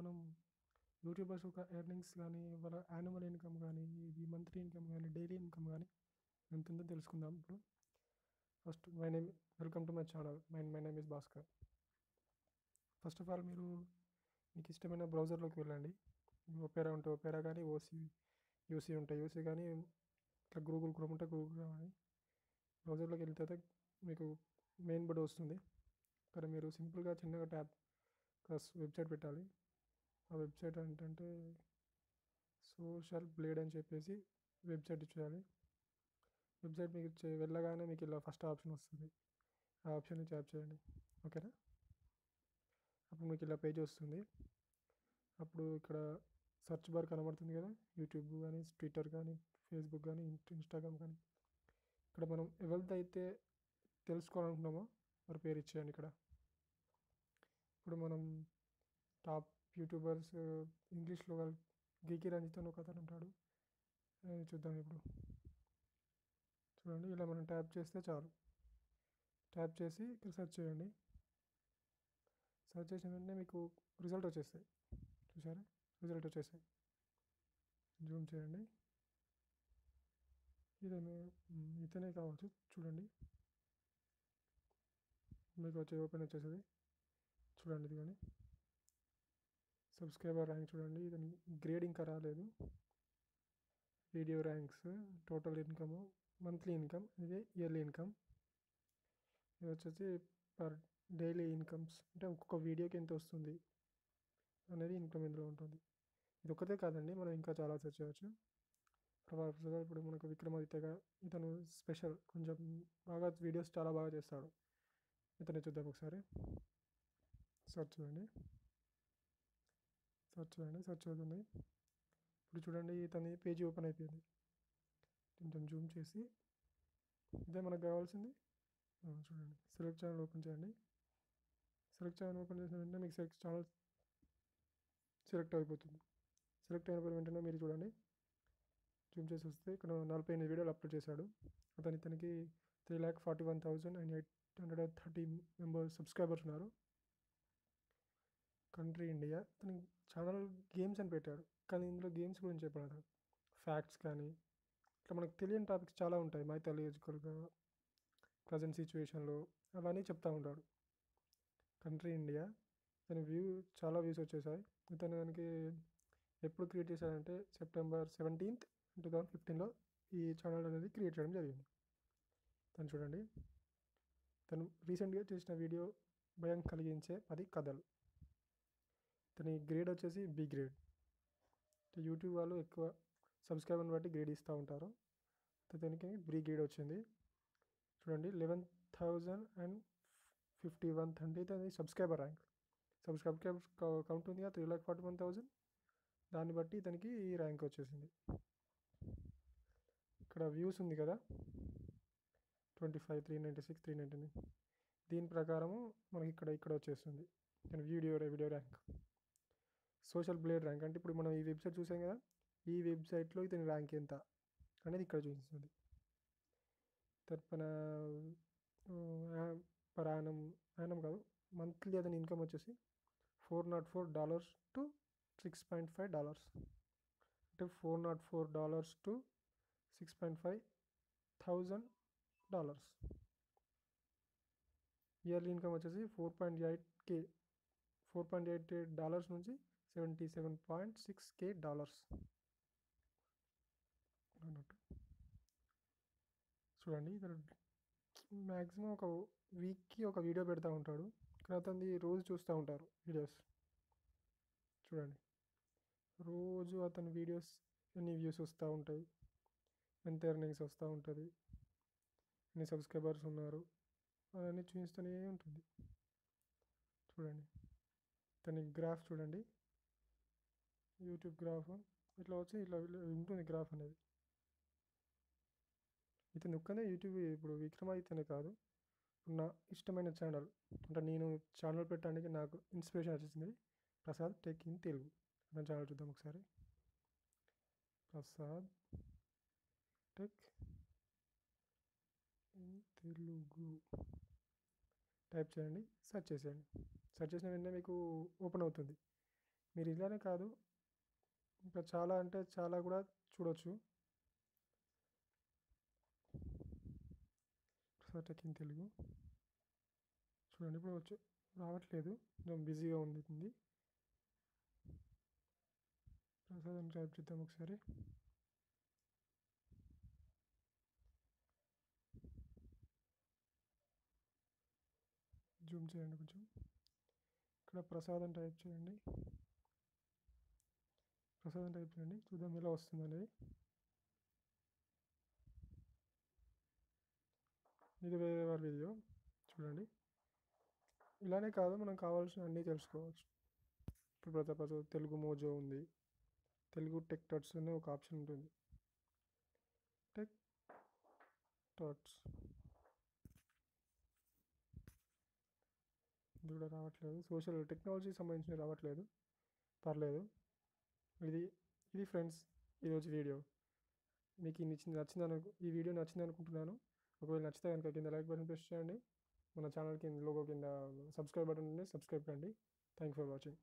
మనం యూట్యూబర్స్ యొక్క ఎర్నింగ్స్ కానీ, వాళ్ళ యాన్యువల్ ఇన్కమ్ కానీ, ఈ మంత్లీ ఇన్కమ్ కానీ, డైలీ ఇన్కమ్ కానీ ఎంతుందో తెలుసుకుందాం ఇప్పుడు. First welcome to my channel. My name is Bhaskar. First of all మీకు ఇష్టమైన బ్రౌజర్లోకి వెళ్ళండి. ఒపేరా ఉంటే ఒపేరా కానీ, యూసీ ఉంటాయి యూసీ కానీ, ఇట్లా గూగుల్ క్రోమ్ ఉంటే గూగుల్ కానీ బ్రౌజర్లోకి వెళ్తే అయితే మీకు మెయిన్ బోర్డ్ వస్తుంది. ఇక్కడ మీరు సింపుల్గా చిన్నగా ట్యాబ్ వెబ్సైట్ పెట్టాలి. ఆ వెబ్సైట్ ఏంటంటే సోషల్ బ్లేడ్ అని చెప్పేసి వెబ్సైట్ ఇచ్చేయాలి. వెబ్సైట్ మీకు వెళ్ళగానే మీకు ఇలా ఫస్ట్ ఆప్షన్ వస్తుంది. ఆ ఆప్షన్ని ట్యాప్ చేయండి. ఓకేనా? అప్పుడు మీకు ఇలా పేజ్ వస్తుంది. అప్పుడు ఇక్కడ సెర్చ్ బార్ కనబడుతుంది కదా, యూట్యూబ్ కానీ, ట్విట్టర్ కానీ, ఫేస్బుక్ కానీ, ఇన్స్టాగ్రామ్ కానీ, ఇక్కడ మనం ఎవరిదైతే తెలుసుకోవాలనుకున్నామో వారి పేరు ఇచ్చేయండి. ఇక్కడ ఇప్పుడు మనం టాప్ యూట్యూబర్స్ ఇంగ్లీష్లో గీకి రంజిత్ అని ఒక అతను ఉంటాడు. చూద్దాం ఇప్పుడు. చూడండి, ఇలా మనం ట్యాప్ చేస్తే చాలు. ట్యాప్ చేసి ఇక్కడ సెర్చ్ చేయండి. సెర్చ్ చేసిన వెంటనే మీకు రిజల్ట్ వచ్చేస్తాయి. చూసారా? రిజల్ట్ వచ్చేసాయి. జూమ్ చేయండి. ఇతనే కావచ్చు. చూడండి, మీకు ఓపెన్ వచ్చేస్తుంది. చూడండి, ఇది కానీ సబ్స్క్రైబర్ ర్యాంక్ చూడండి. ఇతని గ్రేడ్ ఇంకా రాలేదు. Video ranks, total income, monthly income, ఇది ఇయర్లీ ఇన్కమ్. ఇది వచ్చేసి పర్ డైలీ ఇన్కమ్స్, అంటే ఒక్కొక్క వీడియోకి ఎంత వస్తుంది అనేది ఇన్కమ్ ఇందులో ఉంటుంది. ఇది ఒక్కటే కాదండి, మనం ఇంకా చాలా సెర్చ్ చేయవచ్చు. ఇప్పుడు మనకు విక్రమాదిత్యగా ఇతను స్పెషల్, కొంచెం బాగా వీడియోస్ చాలా బాగా చేస్తాడు. ఇతనే చూద్దాం ఒకసారి. సెర్చ్ చేయండి. సెర్చ్ అవుతుంది. ఇప్పుడు చూడండి, ఇతని పేజీ ఓపెన్ అయిపోయింది. కొంచెం జూమ్ చేసి, ఇదే మనకు కావాల్సింది. చూడండి, సెలెక్ట్ ఛానల్ ఓపెన్ చేయండి. సెలెక్ట్ ఛానల్ ఓపెన్ చేసిన వెంటనే మీకు ఛానల్ సెలెక్ట్ అయిపోతుంది. సెలెక్ట్ అయిన వెంటనే మీరు చూడండి, జూమ్ చేసి వస్తే ఇక్కడ 48 వీడియోలు అప్లోడ్ చేశాడు. ఇతనికి 3,41,830 మెంబర్స్ సబ్స్క్రైబర్స్ ఉన్నారు. Country India. ఇతని ఛానల్ గేమ్స్ అని పెట్టాడు, కానీ ఇందులో గేమ్స్ గురించి చెప్పాడు. ఫ్యాక్ట్స్ కానీ, ఇట్లా మనకు తెలియని టాపిక్స్ చాలా ఉంటాయి. మైథాలజికల్గా, ప్రజెంట్ సిచ్యువేషన్లో అవన్నీ చెప్తూ ఉంటాడు. Country India. ఇతని చాలా వ్యూస్ వచ్చేసాయి. దానికి ఎప్పుడు క్రియేట్ చేశాడంటే September 17th, 2015లో ఈ ఛానల్ అనేది క్రియేట్ చేయడం జరిగింది. తను చూడండి, తను రీసెంట్గా చేసిన వీడియో భయం కలిగించే 10 కథలు. తన గ్రేడ్ వచ్చేసి బి గ్రేడ్. యూట్యూబ్ వాళ్ళు ఎక్కువ సబ్స్క్రైబర్ని బట్టి గ్రేడ్ ఇస్తూ ఉంటారు. తనకి బి గ్రేడ్ వచ్చింది. చూడండి, 11,051 తనది సబ్స్క్రైబర్ ర్యాంక్. సబ్స్క్రైబర్ కౌంట్ ఉంది కదా, 3,41,000. దాన్ని బట్టి తనకి ఈ ర్యాంక్ వచ్చేసింది. ఇక్కడ వ్యూస్ ఉంది కదా, 25, 396, 399. దీని ప్రకారము మనకి ఇక్కడ వచ్చేస్తుంది video rank. Social blade rank అంటే ఇప్పుడు మనం ఈ వెబ్సైట్ చూసాం కదా, ఈ వెబ్సైట్లో ఇతని ర్యాంక్ ఎంత అనేది ఇక్కడ చూపిస్తుంది. తరపున పర్ యానం కాదు, మంత్లీ అతని ఇన్కమ్ వచ్చేసి $404 to $6.5. అంటే $404 to $6.5,000. ఇయర్లీ ఇన్కమ్ వచ్చేసి $4.8 నుంచి $77.6K అన్నట్టు. చూడండి, మ్యాక్సిమం ఒక వీక్కి ఒక వీడియో పెడతా ఉంటాడు. కానీ అతనిది రోజు చూస్తూ ఉంటారు వీడియోస్. చూడండి, రోజు అతని వీడియోస్ ఎన్ని వ్యూస్ వస్తూ ఉంటాయి, ఎంత ఎర్నింగ్స్ వస్తూ ఉంటుంది, ఎన్ని సబ్స్క్రైబర్స్ ఉన్నారు, అవన్నీ చూపిస్తూనే ఉంటుంది. చూడండి, తన గ్రాఫ్ చూడండి, యూట్యూబ్ గ్రాఫ్ ఇట్లా వచ్చి ఇట్లా ఉంటుంది గ్రాఫ్ అనేది. ఇతను ఒక్కనే యూట్యూబ్, ఇప్పుడు విక్రమాదిత్యనే కాదు, నా ఇష్టమైన ఛానల్, అంటే నేను ఛానల్ పెట్టడానికి నాకు ఇన్స్పిరేషన్ వచ్చింది ప్రసాద్ టెక్ ఇన్ తెలుగు. నా ఛానల్ చూద్దాం ఒకసారి. Prasad tech in Telugu type చేయండి, సెర్చ్ చేసేయండి. సెర్చ్ చేసిన వెంటనే మీకు ఓపెన్ అవుతుంది. మీరు ఇలానే కాదు, ఇంకా చాలా అంటే చాలా కూడా చూడొచ్చు. ప్రసాద్ టెక్ ఇన్ తెలుగు చూడండి. ఇప్పుడు రావట్లేదు, కొంచెం బిజీగా ఉంది. ప్రసాద్ అని టైప్ చేద్దాం ఒకసారి. జూమ్ చేయండి కొంచెం. ఇక్కడ ప్రసాద్ అని టైప్ చేయండి. చూద్దాం ఎలా వస్తుంది అనేది. ఇది వేరే వారి వీడియో చూడండి. ఇలానే కాదు, మనం కావాల్సిన అన్నీ తెలుసుకోవచ్చు. ఇప్పుడు ప్రజాపతి తెలుగు మోజో ఉంది, తెలుగు టెక్ టాట్స్ అనే ఒక ఆప్షన్ ఉంటుంది. టెక్ టాట్స్ ఇది కూడా రావట్లేదు. సోషల్ టెక్నాలజీకి సంబంధించినవి రావట్లేదు, పర్లేదు. ఇది ఫ్రెండ్స్ ఈరోజు వీడియో. మీకు ఈ వీడియో నచ్చింది అనుకుంటున్నాను. ఒకవేళ నచ్చితే కనుక కింద లైక్ బటన్ ప్రెస్ చేయండి. మన ఛానల్ కింద లోగో కింద సబ్స్క్రైబ్ బటన్ ఉంది, సబ్స్క్రైబ్ కండి. Thank you for watching.